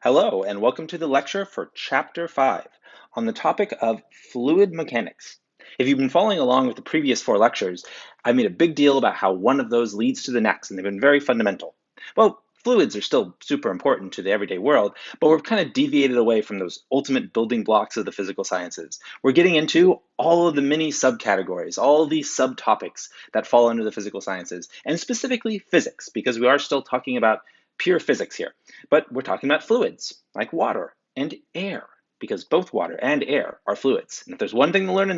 Hello, and welcome to the lecture for Chapter 5 on the topic of fluid mechanics. If you've been following along with the previous 4 lectures, I made a big deal about how one of those leads to the next, and they've been very fundamental. Well, fluids are still super important to the everyday world, but we've kind of deviated away from those ultimate building blocks of the physical sciences. We're getting into all of the mini subcategories, all of these subtopics that fall under the physical sciences, and specifically physics, because we are still talking about pure physics here. But we're talking about fluids like water and air, because both water and air are fluids. And if there's one thing to learn in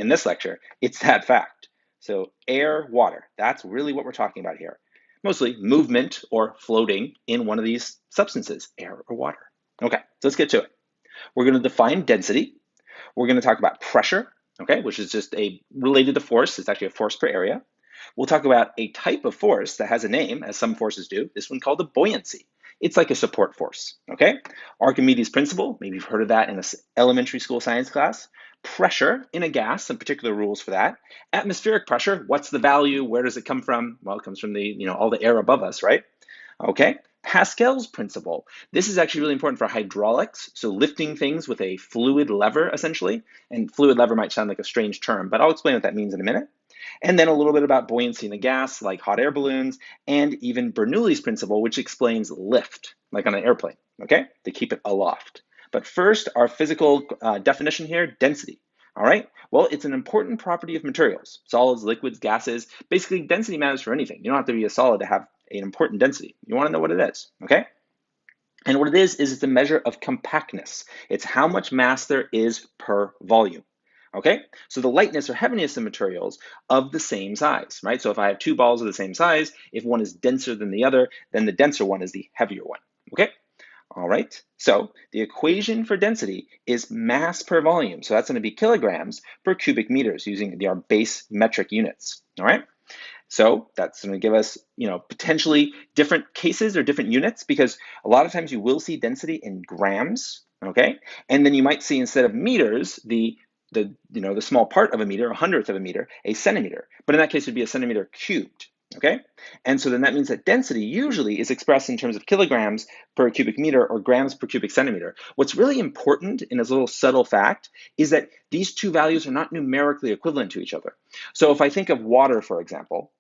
this lecture, it's that fact. So air, water, that's really what we're talking about here. Mostly movement or floating in one of these substances, air or water. Okay, so let's get to it. We're going to define density. We're going to talk about pressure, okay, which is just related to force. It's actually a force per area. We'll talk about a type of force that has a name, as some forces do, this one called a buoyancy. It's like a support force, okay? Archimedes' principle, maybe you've heard of that in an elementary school science class. Pressure in a gas, some particular rules for that. Atmospheric pressure, what's the value? Where does it come from? Well, it comes from all the air above us, right? Okay. Pascal's principle. This is actually really important for hydraulics, so lifting things with a fluid lever, essentially. And fluid lever might sound like a strange term, but I'll explain what that means in a minute. And then a little bit about buoyancy in a gas, like hot air balloons, and even Bernoulli's principle, which explains lift, like on an airplane, okay, to keep it aloft. But first, our physical definition here, density. All right, well, it's an important property of materials, solids, liquids, gases. Basically, density matters for anything. You don't have to be a solid to have an important density. You want to know what it is, okay? And what it is it's a measure of compactness. It's how much mass there is per volume. Okay, so the lightness or heaviness of materials of the same size, right? So if I have 2 balls of the same size, if one is denser than the other, then the denser one is the heavier one. Okay, all right. So the equation for density is mass per volume. So that's going to be kilograms per cubic meters using our base metric units. All right. So that's going to give us, potentially different cases or different units, because a lot of times you will see density in grams, okay? And then you might see, instead of meters, the small part of a meter, 100th of a meter, a centimeter. But in that case, it would be a centimeter cubed, okay? And so then that means that density usually is expressed in terms of kilograms per cubic meter or grams per cubic centimeter. What's really important in this little subtle fact is that these two values are not numerically equivalent to each other. So if I think of water, for example,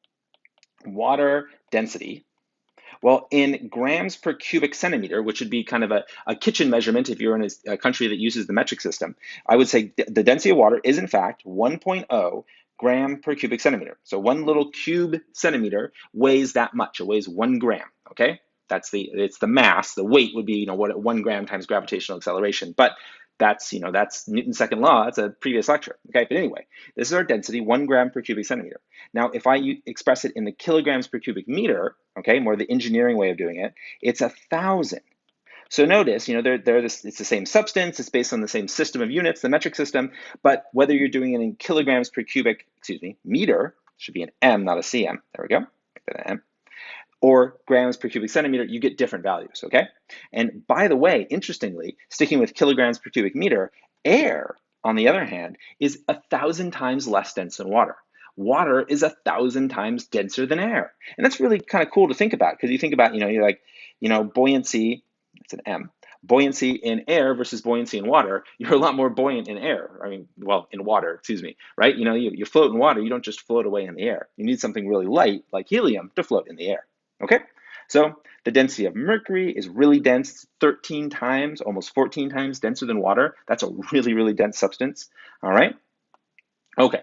water density, well, in grams per cubic centimeter, which would be kind of a kitchen measurement if you're in a country that uses the metric system, I would say the density of water is in fact 1.0 gram per cubic centimeter. So one little cube centimeter weighs that much. It weighs 1 gram, okay? It's the mass. The weight would be, what 1 gram times gravitational acceleration. But that's Newton's second law. That's a previous lecture, okay? But anyway, this is our density, 1 gram per cubic centimeter. Now, if I express it in the kilograms per cubic meter, okay, more the engineering way of doing it, it's 1,000. So notice, it's the same substance, it's based on the same system of units, the metric system, but whether you're doing it in kilograms per cubic, meter, should be an M, not a cm, there we go, make that an M, or grams per cubic centimeter, you get different values, okay? And by the way, interestingly, sticking with kilograms per cubic meter, air, on the other hand, is 1,000 times less dense than water. Water is 1,000 times denser than air. And that's really kind of cool to think about, because you think about, you're like, buoyancy, it's an M, buoyancy in air versus buoyancy in water, you're a lot more buoyant in air. In water, right? You float in water, you don't just float away in the air. You need something really light, like helium, to float in the air. Okay, so the density of mercury is really dense, 13 times, almost 14 times denser than water. That's a really, really dense substance. All right. Okay,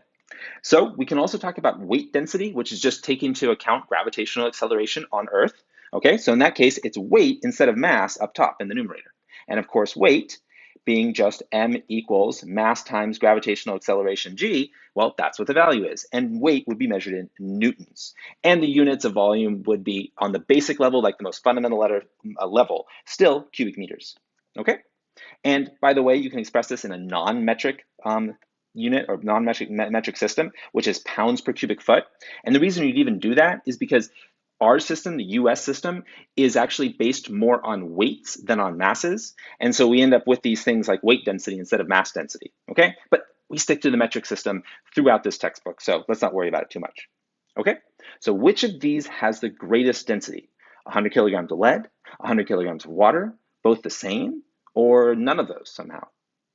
so we can also talk about weight density, which is just taking into account gravitational acceleration on Earth. Okay, so in that case, it's weight instead of mass up top in the numerator. And of course, weight being just m equals mass times gravitational acceleration g, well, that's what the value is. And weight would be measured in newtons. And the units of volume would be, on the basic level, like the most fundamental level, still cubic meters. Okay? And by the way, you can express this in a non-metric unit or non-metric system, which is pounds per cubic foot. And the reason you'd even do that is because our system, the US system, is actually based more on weights than on masses. And so we end up with these things like weight density instead of mass density, okay? But we stick to the metric system throughout this textbook, so let's not worry about it too much, okay? So which of these has the greatest density? 100 kilograms of lead, 100 kilograms of water, both the same, or none of those somehow?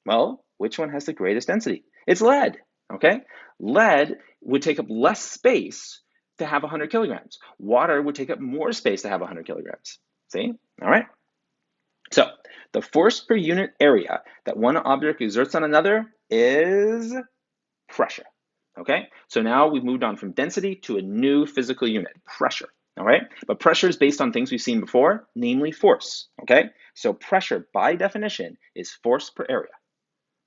Well, which one has the greatest density? It's lead, okay? Lead would take up less space to have 100 kilograms. Water would take up more space to have 100 kilograms. See? All right. So the force per unit area that one object exerts on another is pressure. Okay, so now we've moved on from density to a new physical unit, pressure. All right, but pressure is based on things we've seen before, namely force. Okay, so pressure by definition is force per area.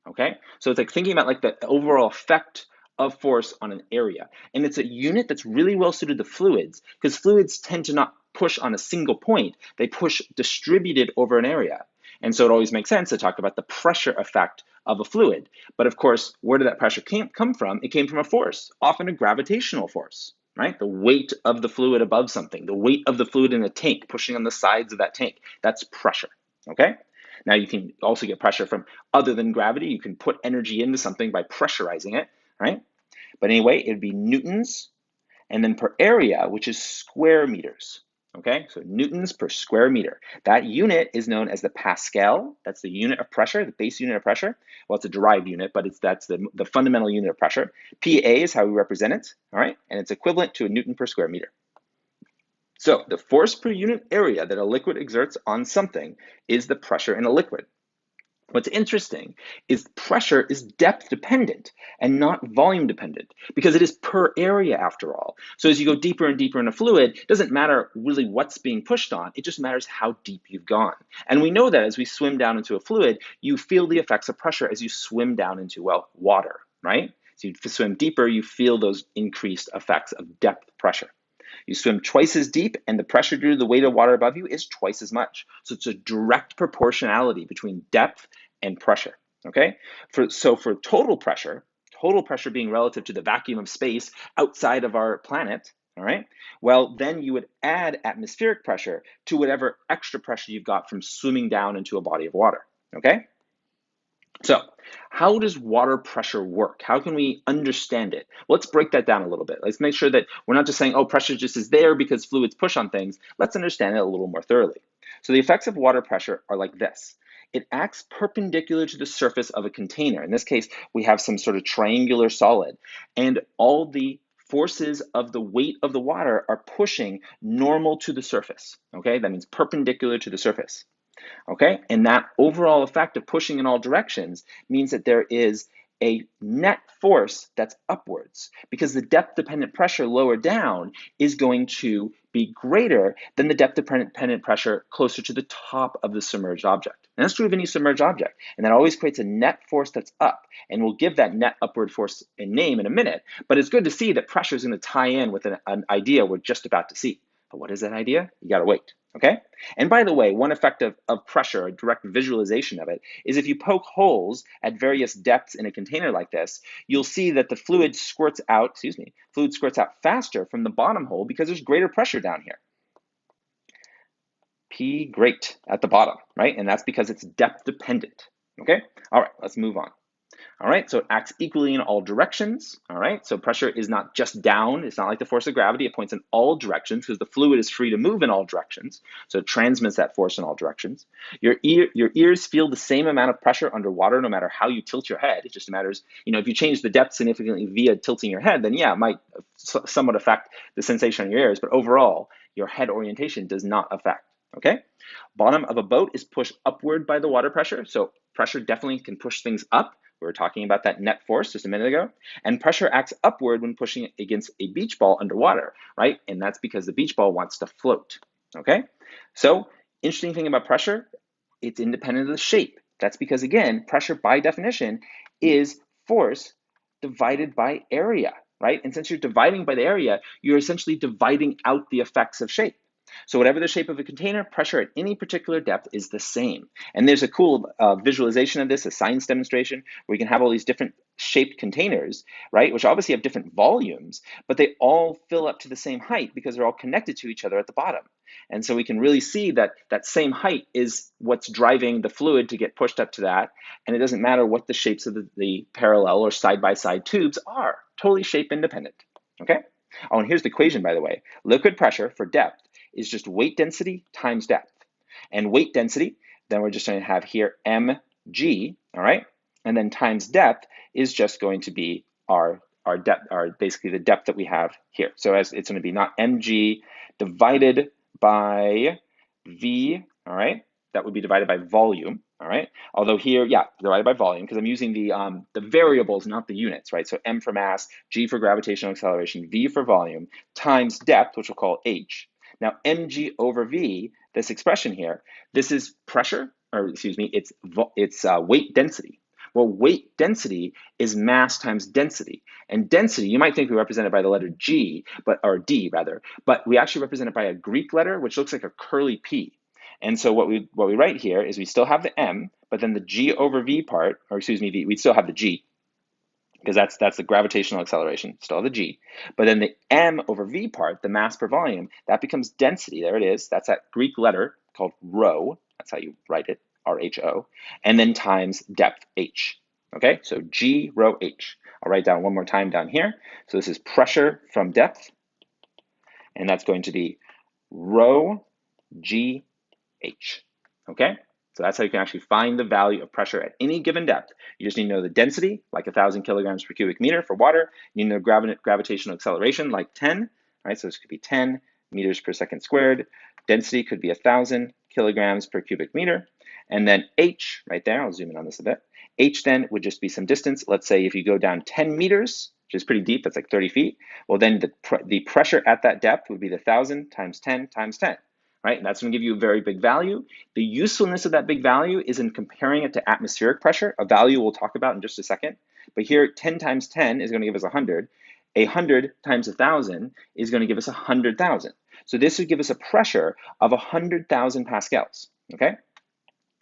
Okay, so it's like thinking about like the overall effect of force on an area, and it's a unit that's really well suited to fluids because fluids tend to not push on a single point, they push distributed over an area. And so it always makes sense to talk about the pressure effect of a fluid. But of course, where did that pressure come from? It came from a force, often a gravitational force, right? The weight of the fluid above something, the weight of the fluid in a tank pushing on the sides of that tank. That's pressure, okay? Now you can also get pressure from other than gravity. You can put energy into something by pressurizing it, right? But anyway, it'd be newtons and then per area, which is square meters. Okay, so newtons per square meter. That unit is known as the Pascal. That's the unit of pressure, the base unit of pressure. Well, it's a derived unit, but that's the fundamental unit of pressure. PA is how we represent it, all right? And it's equivalent to a Newton per square meter. So the force per unit area that a liquid exerts on something is the pressure in a liquid. What's interesting is pressure is depth dependent and not volume dependent because it is per area after all. So as you go deeper and deeper in a fluid, it doesn't matter really what's being pushed on, it just matters how deep you've gone. And we know that as we swim down into a fluid, you feel the effects of pressure as you swim down into, well, water, right? So you swim deeper, you feel those increased effects of depth pressure. You swim twice as deep and the pressure due to the weight of water above you is twice as much. So it's a direct proportionality between depth and pressure, okay? So for total pressure being relative to the vacuum of space outside of our planet, all right? Well, then you would add atmospheric pressure to whatever extra pressure you've got from swimming down into a body of water, okay? So how does water pressure work? How can we understand it? Let's break that down a little bit. Let's make sure that we're not just saying, oh, pressure just is there because fluids push on things. Let's understand it a little more thoroughly. So the effects of water pressure are like this. It acts perpendicular to the surface of a container. In this case, we have some sort of triangular solid, and all the forces of the weight of the water are pushing normal to the surface. Okay, that means perpendicular to the surface. Okay, and that overall effect of pushing in all directions means that there is a net force that's upwards because the depth dependent pressure lower down is going to be greater than the depth dependent pressure closer to the top of the submerged object. And that's true of any submerged object. And that always creates a net force that's up. And we'll give that net upward force a name in a minute. But it's good to see that pressure is going to tie in with an idea we're just about to see. But what is that idea? You got to wait. Okay? And by the way, one effect of pressure, a direct visualization of it, is if you poke holes at various depths in a container like this, you'll see that the fluid squirts out faster from the bottom hole because there's greater pressure down here. P great at the bottom, right? And that's because it's depth dependent. Okay? All right, let's move on. All right, so it acts equally in all directions. All right, so pressure is not just down. It's not like the force of gravity. It points in all directions because the fluid is free to move in all directions. So it transmits that force in all directions. Your ears feel the same amount of pressure underwater no matter how you tilt your head. It just matters, if you change the depth significantly via tilting your head, then yeah, it might somewhat affect the sensation on your ears. But overall, your head orientation does not affect. Okay, bottom of a boat is pushed upward by the water pressure. So pressure definitely can push things up. We were talking about that net force just a minute ago. And pressure acts upward when pushing against a beach ball underwater, right? And that's because the beach ball wants to float, okay? So interesting thing about pressure, it's independent of the shape. That's because, again, pressure by definition is force divided by area, right? And since you're dividing by the area, you're essentially dividing out the effects of shape. So whatever the shape of a container, pressure at any particular depth is the same. And there's a cool visualization of this, a science demonstration, where you can have all these different shaped containers, right, which obviously have different volumes, but they all fill up to the same height because they're all connected to each other at the bottom. And so we can really see that that same height is what's driving the fluid to get pushed up to that. And it doesn't matter what the shapes of the parallel or side-by-side tubes are, totally shape independent, okay? Oh, and here's the equation, by the way. Liquid pressure for depth is just weight density times depth. And weight density then we're just going to have here mg, all right? And then times depth is just going to be our depth, basically the depth that we have here. So as it's going to be not mg divided by v, all right? That would be divided by volume, all right? Although here, yeah, divided by volume, because I'm using the variables, not the units, right? So m for mass, g for gravitational acceleration, v for volume, times depth, which we'll call h. Now, mg over v, this expression here, this is pressure, or excuse me, it's weight density. Well, weight density is mass times density. And density, you might think we represent it by the letter G, or D rather, but we actually represent it by a Greek letter, which looks like a curly P. And so what we write here is we still have the M, but then the G over V part, or excuse me, we still have the G, because that's the gravitational acceleration, still the G. But then the M over V part, the mass per volume, that becomes density. There it is. That's that Greek letter called rho. That's how you write it, R-H-O. And then times depth, H. Okay, so G rho H. I'll write down one more time down here. So this is pressure from depth, and that's going to be rho G H. Okay? So that's how you can actually find the value of pressure at any given depth. You just need to know the density, like 1,000 kilograms per cubic meter for water. You need to know gravitational acceleration, like 10, right? So this could be 10 meters per second squared. Density could be 1,000 kilograms per cubic meter. And then H, right there, I'll zoom in on this a bit. H then would just be some distance. Let's say if you go down 10 meters, which is pretty deep, that's like 30 feet. Well, then the pressure at that depth would be the 1,000 times 10 times 10. Right? And that's going to give you a very big value. The usefulness of that big value is in comparing it to atmospheric pressure, a value we'll talk about in just a second. But here, 10 times 10 is going to give us 100. 100 times 1,000 is going to give us 100,000. So this would give us a pressure of 100,000 pascals. Okay?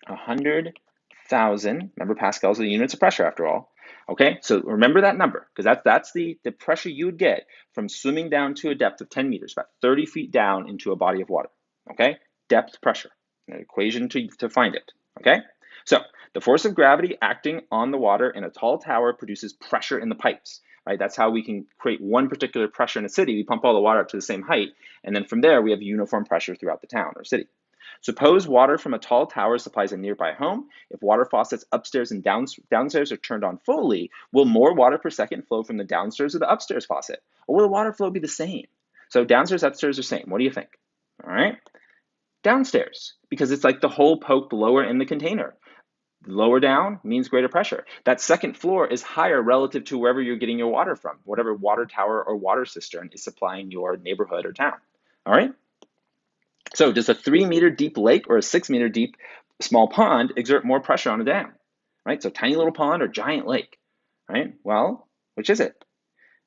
100,000. Remember, pascals are the units of pressure after all. Okay, so remember that number, because that's the pressure you would get from swimming down to a depth of 10 meters, about 30 feet down into a body of water. Okay, depth pressure, an equation to find it. Okay, so the force of gravity acting on the water in a tall tower produces pressure in the pipes. Right, that's how we can create one particular pressure in a city. We pump all the water up to the same height, and then from there we have uniform pressure throughout the town or city. Suppose water from a tall tower supplies a nearby home. If water faucets upstairs and downstairs are turned on fully, will more water per second flow from the downstairs or the upstairs faucet? Or will the water flow be the same? So downstairs, upstairs are the same. What do you think? All right. Downstairs, because it's like the hole poked lower in the container. Lower down means greater pressure. That second floor is higher relative to wherever you're getting your water from, whatever water tower or water cistern is supplying your neighborhood or town. All right. So does a 3-meter deep lake or a 6-meter deep small pond exert more pressure on a dam? Right. So tiny little pond or giant lake. Right. Well, which is it?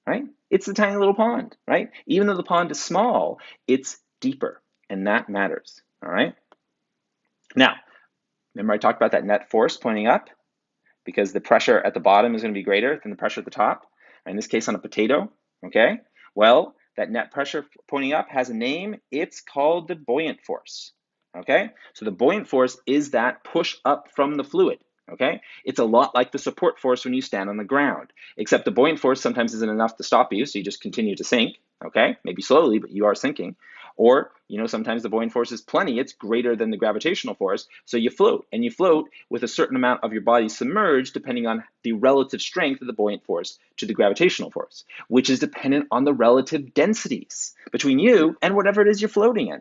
Right. It's the tiny little pond. Right. Even though the pond is small, it's deeper. And that matters, all right? Now, remember I talked about that net force pointing up? Because the pressure at the bottom is going to be greater than the pressure at the top. In this case, on a potato, okay? Well, that net pressure pointing up has a name. It's called the buoyant force, okay? So the buoyant force is that push up from the fluid, okay? It's a lot like the support force when you stand on the ground, except the buoyant force sometimes isn't enough to stop you, so you just continue to sink, okay? Maybe slowly, but you are sinking. Or, sometimes the buoyant force is plenty, it's greater than the gravitational force, so you float, and you float with a certain amount of your body submerged depending on the relative strength of the buoyant force to the gravitational force, which is dependent on the relative densities between you and whatever it is you're floating in.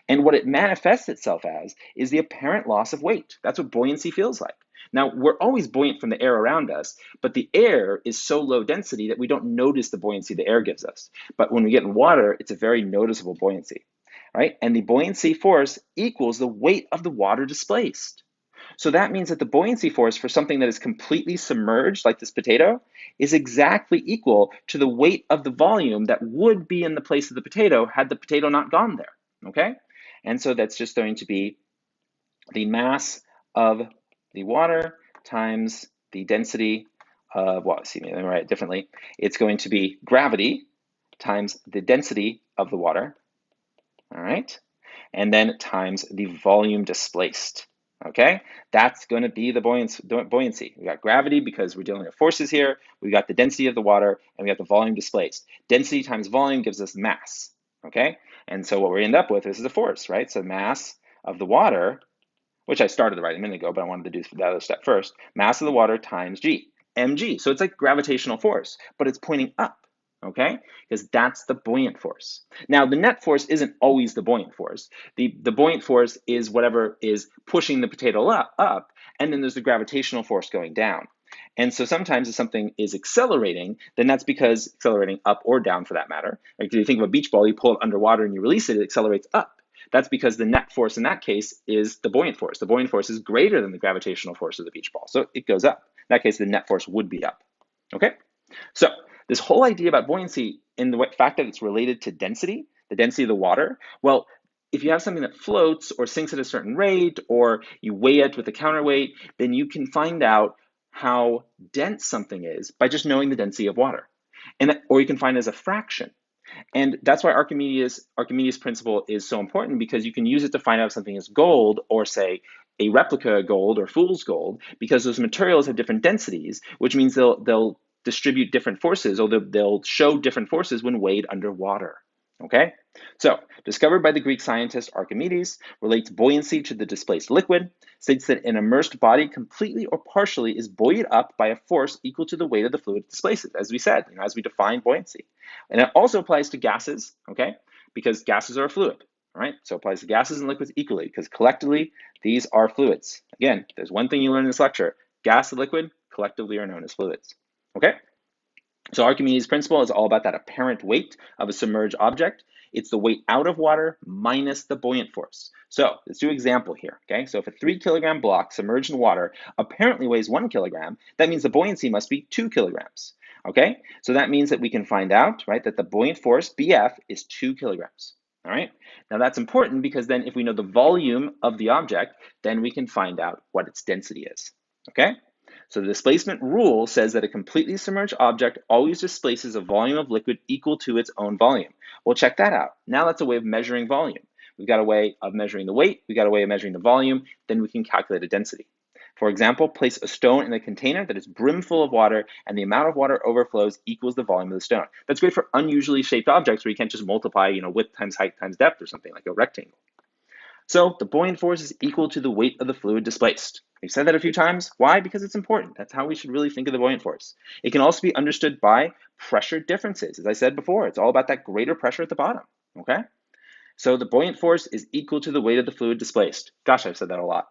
And what it manifests itself as is the apparent loss of weight. That's what buoyancy feels like. Now, we're always buoyant from the air around us, but the air is so low density that we don't notice the buoyancy the air gives us. But when we get in water, it's a very noticeable buoyancy, right? And the buoyancy force equals the weight of the water displaced. So that means that the buoyancy force for something that is completely submerged, like this potato, is exactly equal to the weight of the volume that would be in the place of the potato had the potato not gone there, okay? And so that's just going to be the mass of the water times the density of, well, see, let me write it differently. It's going to be gravity times the density of the water, all right? And then times the volume displaced, okay? That's going to be the buoyancy. We got gravity because we're dealing with forces here. We got the density of the water, and we got the volume displaced. Density times volume gives us mass, okay? And so what we end up with is a force, right? So mass of the water, which I started to write a minute ago, but I wanted to do the other step first. Mass of the water times g, mg. So it's like gravitational force, but it's pointing up, okay? Because that's the buoyant force. Now, the net force isn't always the buoyant force. The buoyant force is whatever is pushing the potato up, and then there's the gravitational force going down. And so sometimes if something is accelerating, then that's because accelerating up or down for that matter. Like if you think of a beach ball, you pull it underwater and you release it, it accelerates up. That's because the net force in that case is the buoyant force. The buoyant force is greater than the gravitational force of the beach ball, so it goes up. In that case, the net force would be up, okay? So this whole idea about buoyancy in the fact that it's related to density, the density of the water, well, if you have something that floats or sinks at a certain rate, or you weigh it with a counterweight, then you can find out how dense something is by just knowing the density of water. Or you can find it as a fraction. And that's why Archimedes' principle is so important, because you can use it to find out if something is gold, or say a replica gold or fool's gold, because those materials have different densities, which means they'll distribute different forces, or they'll show different forces when weighed underwater. Okay, so discovered by the Greek scientist Archimedes, relates buoyancy to the displaced liquid, states that an immersed body completely or partially is buoyed up by a force equal to the weight of the fluid it displaces, as we said, as we define buoyancy. And it also applies to gases, okay, because gases are a fluid, all right? So it applies to gases and liquids equally, because collectively, these are fluids. Again, there's one thing you learn in this lecture: gas and liquid collectively are known as fluids, okay? So Archimedes' principle is all about that apparent weight of a submerged object. It's the weight out of water minus the buoyant force. So let's do an example here, okay? So if a 3-kilogram block submerged in water apparently weighs 1 kilogram, that means the buoyancy must be 2 kilograms, okay? So that means that we can find out, right, that the buoyant force, BF, is 2 kilograms, all right? Now that's important, because then if we know the volume of the object, then we can find out what its density is, okay? So the displacement rule says that a completely submerged object always displaces a volume of liquid equal to its own volume. Well, check that out. Now that's a way of measuring volume. We've got a way of measuring the weight, we've got a way of measuring the volume, then we can calculate a density. For example, place a stone in a container that is brimful of water, and the amount of water overflows equals the volume of the stone. That's great for unusually shaped objects where you can't just multiply, width times height times depth or something like a rectangle. So the buoyant force is equal to the weight of the fluid displaced. We've said that a few times. Why? Because it's important. That's how we should really think of the buoyant force. It can also be understood by pressure differences. As I said before, it's all about that greater pressure at the bottom, okay? So the buoyant force is equal to the weight of the fluid displaced. Gosh, I've said that a lot.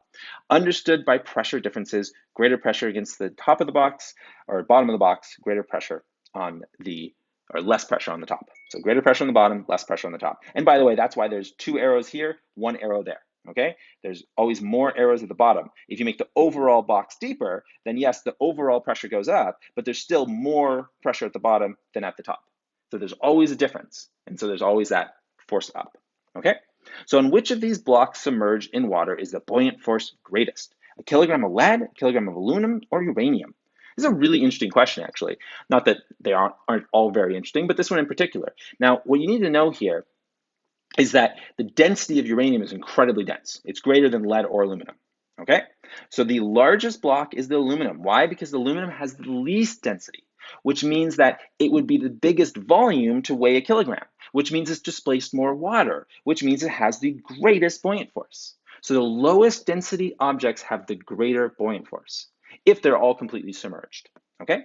Understood by pressure differences: greater pressure against the top of the box or bottom of the box, greater pressure on the, or less pressure on the top. So greater pressure on the bottom, less pressure on the top. And by the way, that's why there's 2 arrows here, 1 arrow there, okay? There's always more arrows at the bottom. If you make the overall box deeper, then yes, the overall pressure goes up, but there's still more pressure at the bottom than at the top. So there's always a difference. And so there's always that force up, okay? So on which of these blocks submerged in water is the buoyant force greatest? A kilogram of lead, a kilogram of aluminum, or uranium? This is a really interesting question, actually. Not that they aren't all very interesting, but this one in particular. Now, what you need to know here is that the density of uranium is incredibly dense. It's greater than lead or aluminum, okay? So the largest block is the aluminum. Why? Because the aluminum has the least density, which means that it would be the biggest volume to weigh a kilogram, which means it's displaced more water, which means it has the greatest buoyant force. So the lowest density objects have the greater buoyant force if they're all completely submerged, okay?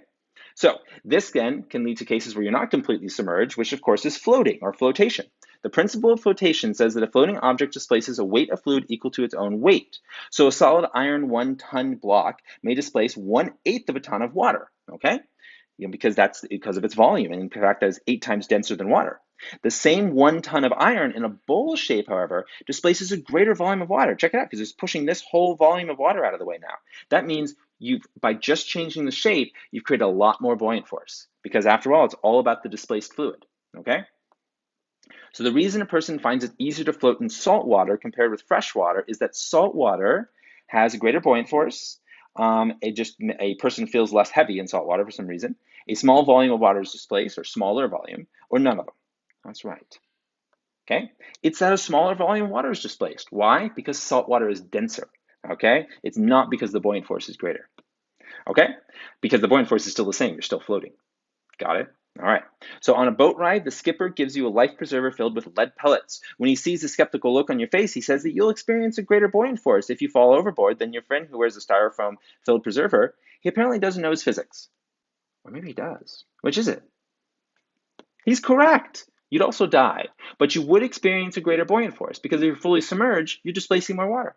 So this then can lead to cases where you're not completely submerged, which of course is floating or flotation. The principle of flotation says that a floating object displaces a weight of fluid equal to its own weight. So a solid iron 1-ton block may displace 1/8 of a ton of water, okay? Because that's because of its volume, and in fact that is 8 times denser than water. The same 1 ton of iron in a bowl shape, however, displaces a greater volume of water. Check it out, because it's pushing this whole volume of water out of the way now. That means by just changing the shape, you've created a lot more buoyant force, because after all, it's all about the displaced fluid, okay? So the reason a person finds it easier to float in salt water compared with fresh water is that salt water has a greater buoyant force. A person feels less heavy in salt water for some reason. A small volume of water is displaced, or smaller volume, or none of them. That's right. Okay? It's that a smaller volume of water is displaced. Why? Because salt water is denser. Okay? It's not because the buoyant force is greater. Okay? Because the buoyant force is still the same. You're still floating. Got it? All right. So on a boat ride, the skipper gives you a life preserver filled with lead pellets. When he sees the skeptical look on your face, he says that you'll experience a greater buoyant force if you fall overboard than your friend who wears a styrofoam filled preserver. He apparently doesn't know his physics. Or maybe he does. Which is it? He's correct. You'd also die, but you would experience a greater buoyant force because if you're fully submerged, you're displacing more water.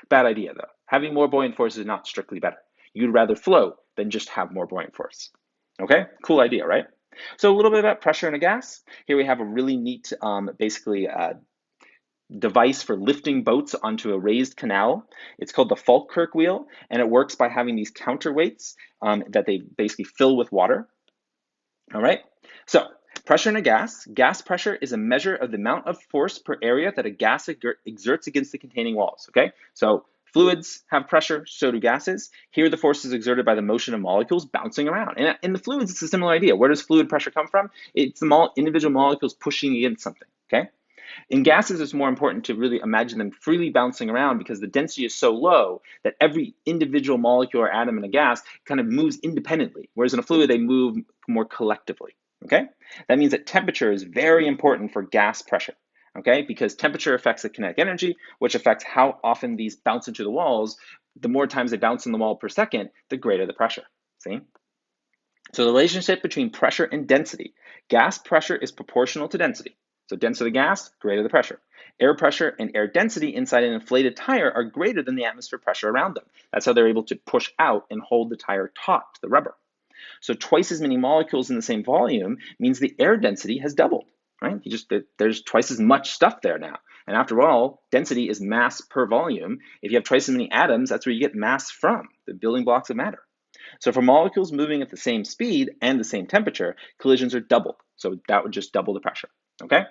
Bad idea, though. Having more buoyant force is not strictly better. You'd rather float than just have more buoyant force. Okay, cool idea, right? So a little bit about pressure in a gas. Here we have a really neat, device for lifting boats onto a raised canal. It's called the Falkirk wheel, and it works by having these counterweights that they basically fill with water. All right, so pressure in a gas. Gas pressure is a measure of the amount of force per area that a gas exerts against the containing walls, okay? So fluids have pressure, so do gases. Here the force is exerted by the motion of molecules bouncing around. And in the fluids, it's a similar idea. Where does fluid pressure come from? It's the individual molecules pushing against something, okay? In gases, it's more important to really imagine them freely bouncing around because the density is so low that every individual molecule or atom in a gas kind of moves independently, whereas in a fluid, they move more collectively, okay? That means that temperature is very important for gas pressure, okay? Because temperature affects the kinetic energy, which affects how often these bounce into the walls. The more times they bounce in the wall per second, the greater the pressure, see? So the relationship between pressure and density. Gas pressure is proportional to density. So density of the gas, greater the pressure. Air pressure and air density inside an inflated tire are greater than the atmosphere pressure around them. That's how they're able to push out and hold the tire taut to the rubber. So twice as many molecules in the same volume means the air density has doubled, right? There's twice as much stuff there now. And after all, density is mass per volume. If you have twice as many atoms, that's where you get mass from, the building blocks of matter. So for molecules moving at the same speed and the same temperature, collisions are doubled. So that would just double the pressure, okay?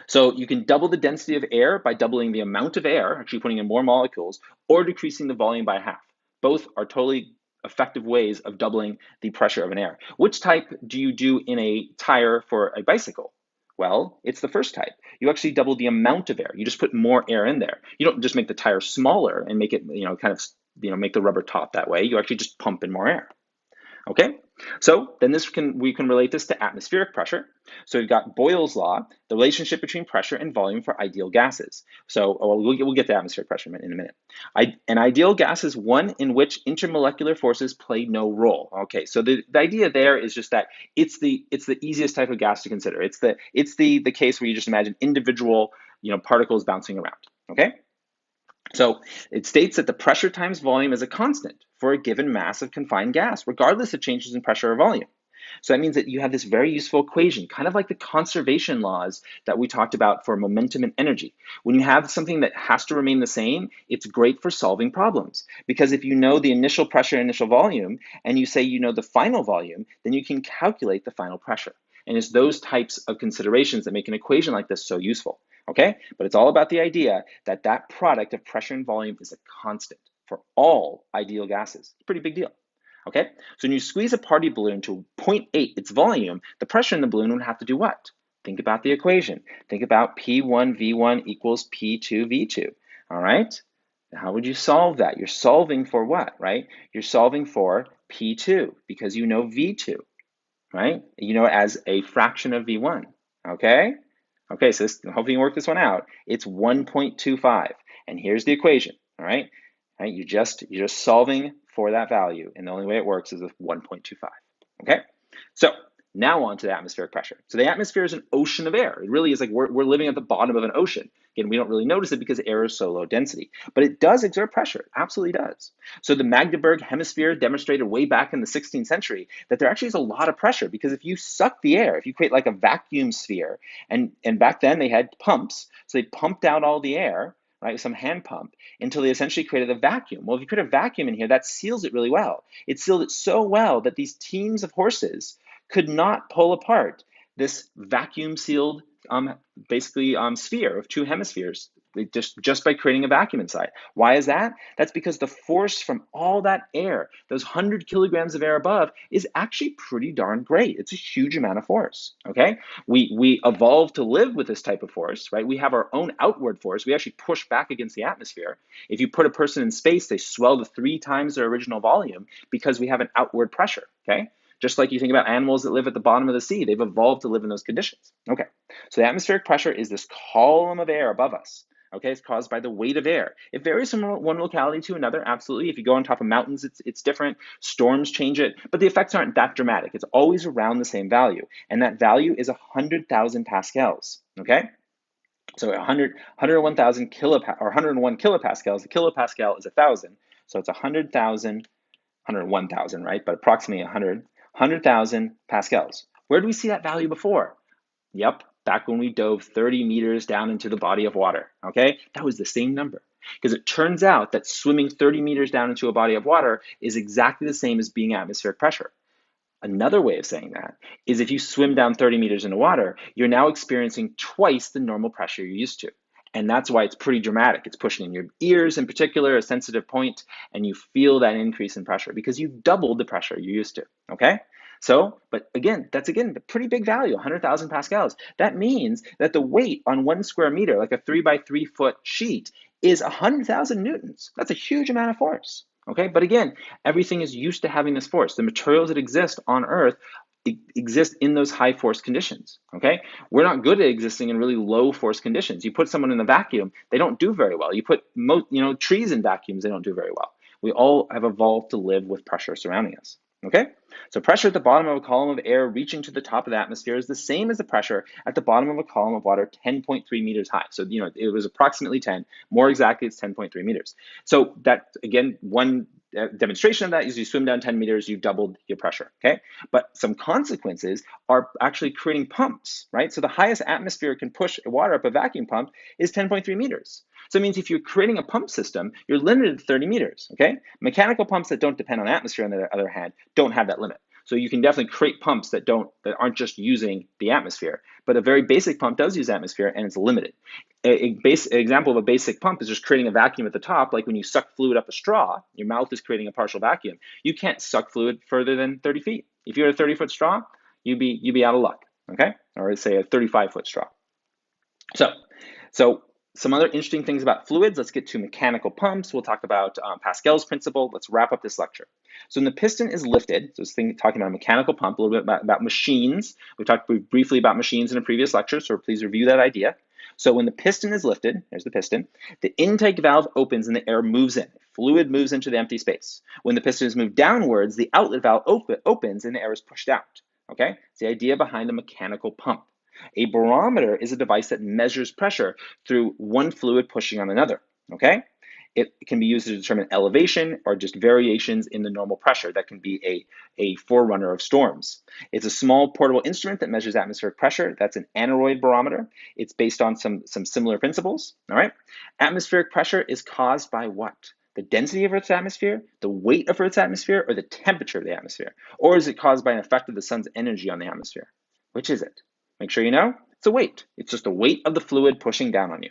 So you can double the density of air by doubling the amount of air, actually putting in more molecules, or decreasing the volume by half. Both are totally effective ways of doubling the pressure of an air. Which type do you do in a tire for a bicycle? Well, it's the first type. You actually double the amount of air. You just put more air in there. You don't just make the tire smaller and make it, make the rubber taut that way. You actually just pump in more air. Okay, so then we can relate this to atmospheric pressure. So we've got Boyles Law, the relationship between pressure and volume for ideal gases. So we'll get to atmospheric pressure in a minute. An ideal gas is one in which intermolecular forces play no role. Okay, so the idea there is just that it's the easiest type of gas to consider. It's the case where you just imagine individual particles bouncing around. Okay. So it states that the pressure times volume is a constant for a given mass of confined gas, regardless of changes in pressure or volume. So that means that you have this very useful equation, kind of like the conservation laws that we talked about for momentum and energy. When you have something that has to remain the same, it's great for solving problems. Because if you know the initial pressure and initial volume, and you say you know the final volume, then you can calculate the final pressure. And it's those types of considerations that make an equation like this so useful. Okay, but it's all about the idea that that product of pressure and volume is a constant for all ideal gases. It's a pretty big deal. Okay, so when you squeeze a party balloon to 0.8 its volume, the pressure in the balloon would have to do what? Think about the equation. Think about P1V1 equals P2V2. All right, how would you solve that? You're solving for what, right? You're solving for P2 because you know V2, right? You know it as a fraction of V1, okay? Okay, so hopefully you can work this one out. It's 1.25, and here's the equation, all right? You're just solving for that value, and the only way it works is with 1.25, okay? So now on to the atmospheric pressure. So the atmosphere is an ocean of air. It really is like we're living at the bottom of an ocean. Again, we don't really notice it because air is so low density, but it does exert pressure, it absolutely does. So the Magdeburg hemisphere demonstrated way back in the 16th century that there actually is a lot of pressure because if you suck the air, if you create like a vacuum sphere, and back then they had pumps, so they pumped out all the air, right, some hand pump, until they essentially created a vacuum. Well, if you put a vacuum in here, that seals it really well. It sealed it so well that these teams of horses could not pull apart this vacuum sealed sphere of two hemispheres just by creating a vacuum inside. Why is that? That's because the force from all that air, those 100 kilograms of air above, is actually pretty darn great. It's a huge amount of force, okay? We evolved to live with this type of force, right? We have our own outward force. We actually push back against the atmosphere. If you put a person in space, they swell to 3 times their original volume because we have an outward pressure, okay? Just like you think about animals that live at the bottom of the sea, they've evolved to live in those conditions. Okay, so the atmospheric pressure is this column of air above us. Okay, it's caused by the weight of air. It varies from one locality to another, absolutely. If you go on top of mountains, it's different. Storms change it, but the effects aren't that dramatic. It's always around the same value, and that value is 100,000 pascals, okay? So 101,000 or 101 kilopascals. The kilopascal is 1,000, so it's 100,000, 101,000, right? But approximately 100,000 pascals. Where did we see that value before? Yep, back when we dove 30 meters down into the body of water, okay? That was the same number. Because it turns out that swimming 30 meters down into a body of water is exactly the same as being atmospheric pressure. Another way of saying that is if you swim down 30 meters into water, you're now experiencing twice the normal pressure you're used to. And that's why it's pretty dramatic. It's pushing in your ears in particular, a sensitive point, and you feel that increase in pressure because you've doubled the pressure you're used to, okay? So, but again, that's a pretty big value, 100,000 pascals. That means that the weight on 1 square meter, like a 3 by 3 foot sheet, is 100,000 newtons. That's a huge amount of force, okay? But again, everything is used to having this force. The materials that exist on Earth exist in those high force conditions, okay? We're not good at existing in really low force conditions. You put someone in a vacuum, they don't do very well. You put trees in vacuums, they don't do very well. We all have evolved to live with pressure surrounding us. Okay, so pressure at the bottom of a column of air reaching to the top of the atmosphere is the same as the pressure at the bottom of a column of water 10.3 meters high. So, it was approximately 10. More exactly, it's 10.3 meters. So that, again, one demonstration of that is you swim down 10 meters, you've doubled your pressure, okay? But some consequences are actually creating pumps, right? So the highest atmosphere can push water up a vacuum pump is 10.3 meters. So it means if you're creating a pump system, you're limited to 30 meters, okay? Mechanical pumps that don't depend on atmosphere, on the other hand, don't have that limit. So you can definitely create pumps that aren't just using the atmosphere, but a very basic pump does use atmosphere and it's limited. An example of a basic pump is just creating a vacuum at the top, like when you suck fluid up a straw, your mouth is creating a partial vacuum. You can't suck fluid further than 30 feet. If you had a 30-foot straw, you'd be out of luck, okay? Or say a 35-foot straw. So some other interesting things about fluids. Let's get to mechanical pumps. We'll talk about Pascal's principle. Let's wrap up this lecture. So when the piston is lifted, so talking about a mechanical pump, a little bit about machines. We talked briefly about machines in a previous lecture, so please review that idea. So when the piston is lifted, there's the piston, the intake valve opens and the air moves in. Fluid moves into the empty space. When the piston is moved downwards, the outlet valve opens and the air is pushed out. Okay, it's the idea behind a mechanical pump. A barometer is a device that measures pressure through one fluid pushing on another, okay? It can be used to determine elevation or just variations in the normal pressure. That can be a forerunner of storms. It's a small portable instrument that measures atmospheric pressure. That's an aneroid barometer. It's based on some similar principles, all right? Atmospheric pressure is caused by what? The density of Earth's atmosphere, the weight of Earth's atmosphere, or the temperature of the atmosphere? Or is it caused by an effect of the sun's energy on the atmosphere? Which is it? Make sure you know, it's a weight. It's just the weight of the fluid pushing down on you.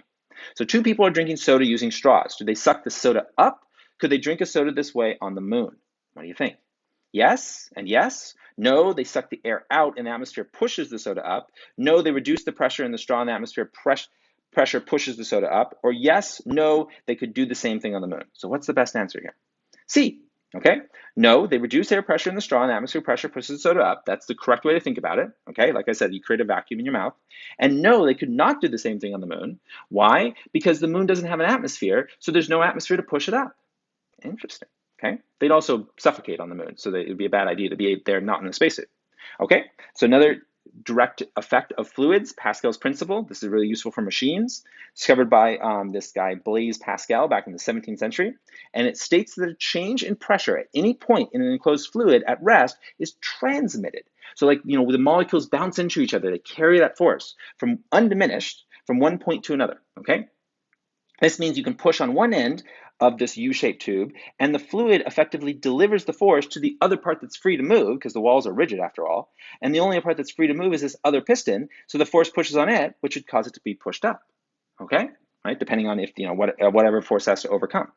So 2 people are drinking soda using straws. Do they suck the soda up? Could they drink a soda this way on the moon? What do you think? Yes and yes. No, they suck the air out and the atmosphere pushes the soda up. No, they reduce the pressure in the straw and the atmosphere pressure pushes the soda up. Or yes, no, they could do the same thing on the moon. So what's the best answer here? C. Okay, no, they reduce air pressure in the straw and the atmospheric pressure pushes the soda up. That's the correct way to think about it. Okay, like I said, you create a vacuum in your mouth. And no, they could not do the same thing on the moon. Why? Because the moon doesn't have an atmosphere, so there's no atmosphere to push it up. Interesting, okay? They'd also suffocate on the moon, so it would be a bad idea to be there not in a spacesuit. Okay, so another direct effect of fluids, Pascal's principle. This is really useful for machines, discovered by this guy Blaise Pascal back in the 17th century. And it states that a change in pressure at any point in an enclosed fluid at rest is transmitted. So like, the molecules bounce into each other, they carry that force from undiminished from one point to another, okay? This means you can push on one end of this U-shaped tube, and the fluid effectively delivers the force to the other part that's free to move, because the walls are rigid after all, and the only part that's free to move is this other piston, so the force pushes on it, which would cause it to be pushed up, okay? Right, depending on if, whatever force has to overcome.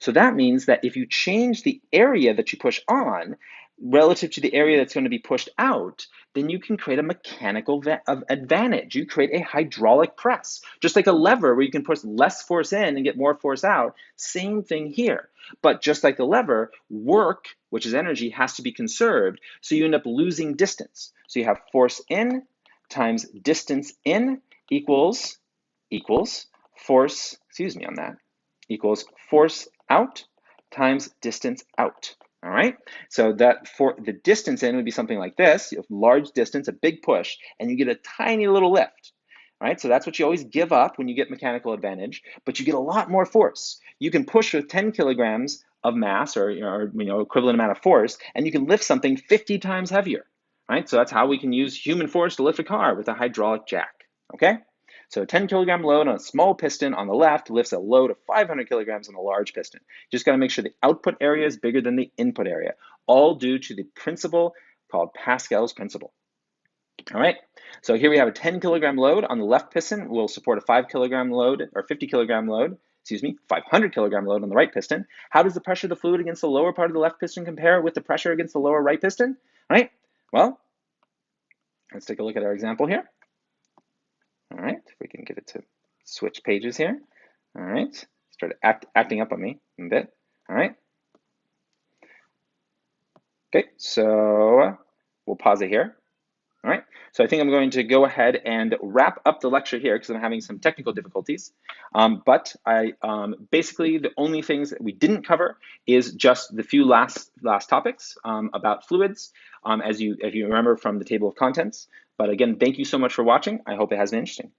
So that means that if you change the area that you push on, relative to the area that's going to be pushed out, then you can create a mechanical advantage. You create a hydraulic press, just like a lever where you can push less force in and get more force out. Same thing here. But just like the lever, work, which is energy, has to be conserved. So you end up losing distance. So you have force in times distance in equals force, equals force out times distance out. All right, so that for the distance in would be something like this. You have large distance, a big push, and you get a tiny little lift. All right, so that's what you always give up when you get mechanical advantage, but you get a lot more force. You can push with 10 kilograms of mass or equivalent amount of force, and you can lift something 50 times heavier. Right, so that's how we can use human force to lift a car with a hydraulic jack. Okay. So a 10 kilogram load on a small piston on the left lifts a load of 500 kilograms on a large piston. Just got to make sure the output area is bigger than the input area, all due to the principle called Pascal's principle. All right, so here we have a 10 kilogram load on the left piston will support a 5 kilogram load or 50 kilogram load, 500 kilogram load on the right piston. How does the pressure of the fluid against the lower part of the left piston compare with the pressure against the lower right piston? All right, well, let's take a look at our example here. All right, if we can get it to switch pages here. All right, started acting up on me a bit. All right. Okay, so we'll pause it here. All right, so I think I'm going to go ahead and wrap up the lecture here because I'm having some technical difficulties. But basically the only things that we didn't cover is just the few last topics about fluids, if you remember from the table of contents. But again, thank you so much for watching. I hope it has been interesting.